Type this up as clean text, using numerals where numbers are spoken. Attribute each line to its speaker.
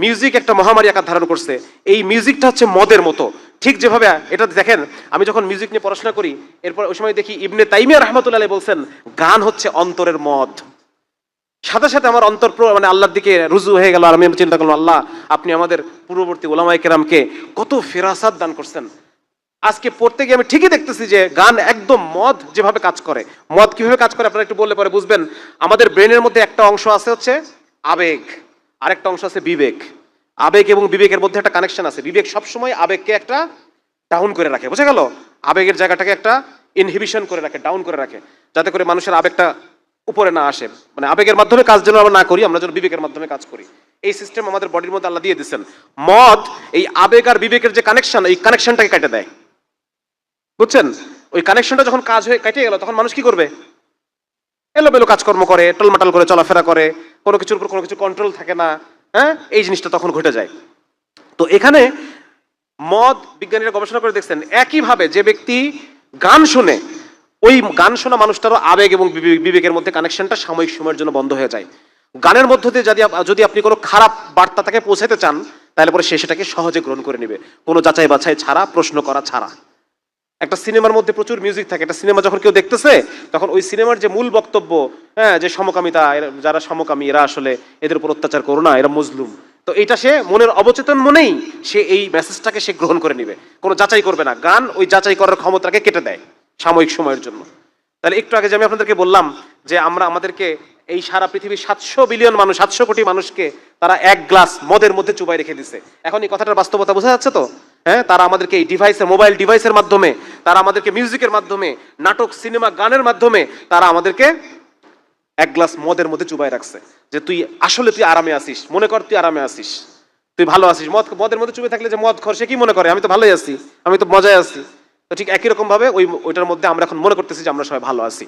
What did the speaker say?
Speaker 1: Music একটা মহামারী আকার ধারণ করছে। এই মিউজিকটা হচ্ছে মদের মতো। ঠিক যেভাবে এটা দেখেন, আমি যখন মিউজিক নিয়ে পড়াশোনা করি, এরপর ওই সময় দেখি ইবনে তাইমিয়া রাহমাতুল্লাহ আলাইহি বলছেন গান হচ্ছে অন্তরের মদ। সাথে সাথে আমার অন্তর মানে আল্লাহর দিকে রুজু হয়ে গেল, আর আমি চিন্তা করলাম, আল্লাহ আপনি আমাদের পূর্ববর্তী ওলামায়ে কেরামকে কত ফেরাসাত দান করছেন। আজকে পড়তে গিয়ে আমি ঠিকই দেখতেছি যে গান একদম মদ যেভাবে কাজ করে। মদ কিভাবে কাজ করে আপনারা একটু বললে পরে বুঝবেন। আমাদের ব্রেনের মধ্যে একটা অংশ আছে হচ্ছে আবেগ, আরেকটা অংশ আছে বিবেক। আবেগ এবং বিবেকের মধ্যে একটা কানেকশন আছে। বিবেক সবসময় আবেগকে একটা ডাউন করে রাখে, বুঝা গেল? আবেগের জায়গাটাকে একটা ইনহিবিশন করে রাখে, ডাউন করে রাখে, যাতে করে মানুষের আবেগটা উপরে না আসে। মানে আবেগের মাধ্যমে কাজ যেন আমরা না করি, আমরা যেন বিবেকের মাধ্যমে কাজ করি। এই সিস্টেম আমাদের বডির মধ্যে আল্লাহ দিয়ে দিচ্ছেন। মদ এই আবেগ আর বিবেকের যে কানেকশন, এই কানেকশনটাকে কেটে দেয়, বুঝছেন? ওই কানেকশনটা যখন কাজ হয়ে কেটে গেল, তখন মানুষ কি করবে? এলোমেলো কাজকর্ম করে, টলমাটাল করে চলাফেরা করে, কোনো কিছুর উপর কোনো কিছু কন্ট্রোল থাকে না। হ্যাঁ, এই জিনিসটা তখন ঘটে যায়। তো এখানে মদ, বিজ্ঞানীরা গবেষণা করে দেখছেন একইভাবে যে ব্যক্তি গান শুনে, ওই গান শোনা মানুষটারও আবেগ এবং বিবেকের মধ্যে কানেকশনটা সাময়িক সময়ের জন্য বন্ধ হয়ে যায়। গানের মধ্য দিয়ে যদি আপনি কোনো খারাপ বার্তা তাকে পৌঁছাতে চান, তাহলে পরে সে সেটাকে সহজে গ্রহণ করে নেবে, কোনো যাচাই বাছাই ছাড়া, প্রশ্ন করা ছাড়া। একটা সিনেমার মধ্যে প্রচুর মিউজিক থাকে, একটা সিনেমা যখন কেউ দেখতেছে, তখন ওই সিনেমার যে মূল বক্তব্য, হ্যাঁ, যে সমকামিতা, যারা সমকামী এরা আসলে এদের উপর অত্যাচার করো না, এরা মজলুম, তো এইটা সে মনের অবচেতন মনেই সে এই মেসেজটাকে সে গ্রহণ করে নিবে, কোনো যাচাই করবে না। গান ওই যাচাই করার ক্ষমতাকে কেটে দেয় সাময়িক সময়ের জন্য। তাহলে একটু আগে যে আমি আপনাদেরকে বললাম যে আমাদেরকে এই সারা পৃথিবীর 700 বিলিয়ন মানুষ, 700 কোটি মানুষকে তারা এক গ্লাস মদের মধ্যে চুবাই রেখে দিছে। এখন এই কথাটার বাস্তবতা বোঝা যাচ্ছে তো? হ্যাঁ, তারা আমাদেরকে এই ডিভাইসের, মোবাইল ডিভাইসের মাধ্যমে, তারা আমাদেরকে মিউজিকের মাধ্যমে, নাটক, সিনেমা, গানের মাধ্যমে তারা আমাদেরকে এক গ্লাস মদের মধ্যে চুবাই রাখছে। যে তুই আসলে তুই আরামে আসিস, মনে কর তুই আরামে আসিস, তুই ভালো আসিস। মদের মধ্যে চুবে থাকলে যে মদ খর, সে কি মনে করে আমি তো ভালোই আছি, আমি তো মজায় আছি। তো ঠিক একই রকম ভাবে ওইটার মধ্যে আমরা এখন মনে করতেছি যে আমরা সবাই ভালো আছি।